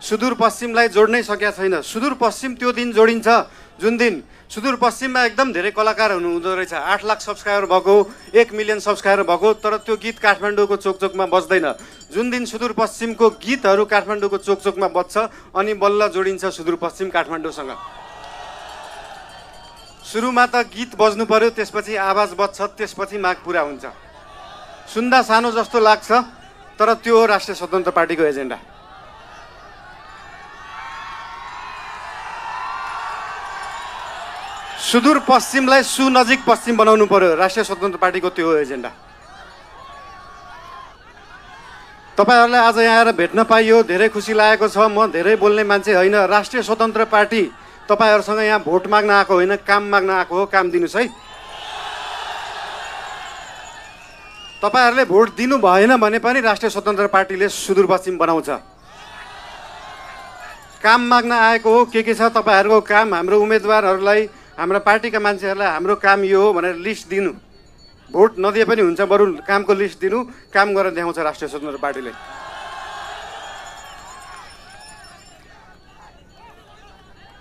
सुदूरपश्चिमलाई जोड्नै सकेका छैन। सुदूरपश्चिम त्यो दिन जोडिन्छ जुन दिन सुदूरपश्चिममा एकदम धेरै कलाकार हुनुहुँदो रहेछ। 8 लाख सब्सक्राइबर भएको, 1 मिलियन सब्सक्राइबर भएको, तर त्यो गीत काठमाडौँको चोकचोकमा बज्दैन। जुन दिन सुदूरपश्चिमको गीतहरू काठमाडौँको चोकचोकमा बज्छ अनि बल्ल जोडिन्छ सुदूरपश्चिम काठमाडौँसँग। सुरुमा त गीत बज्नु पर्यो, त्यसपछि आवाज बज्छ, त्यसपछि माग पुरा हुन्छ। सुन्दा सानो जस्तो लाग्छ, तर त्यो हो राष्ट्रिय स्वतन्त्र पार्टीको एजेन्डा। सुदूरपश्चिमलाई सुनजिक पश्चिम बनाउनु पर्यो, राष्ट्रिय स्वतन्त्र पार्टीको त्यो हो एजेन्डा। तपाईहरुलाई आज यहाँ आएर भेट्न पाइयो, धेरै खुसी लागेको छ। म धेरै बोल्ने मान्छे होइन। राष्ट्रिय स्वतन्त्र पार्टी तपाईहरुसँग यहाँ भोट माग्न आएको होइन, काम माग्न आएको हो। काम दिनुस् है। तपाईहरुले भोट दिनु भएन भने पनि राष्ट्रिय स्वतन्त्र पार्टीले सुदूरपश्चिम बनाउँछ। काम माग्न आएको हो। के छ तपाईहरुको काम? हाम्रो उम्मेदवारहरूलाई, हाम्रा पार्टीका मान्छेहरूलाई हाम्रो काम यो हो भनेर लिस्ट दिनु। भोट नदिए पनि हुन्छ, बरु कामको लिस्ट दिनु। काम गरेर देखाउँछ राष्ट्रिय स्वतन्त्र पार्टीले।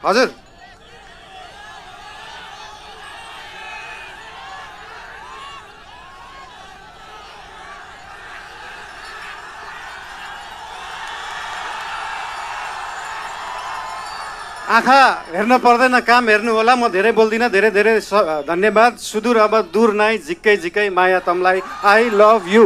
हजुर, आँखा हेर्न पर्दैन, काम हेर्नु होला। म धेरै बोल्दिनँ। धेरै धेरै धन्यवाद। सुदूर अब दूर नाइ, झिक्कै झिक्कै माया तमलाई। I love you.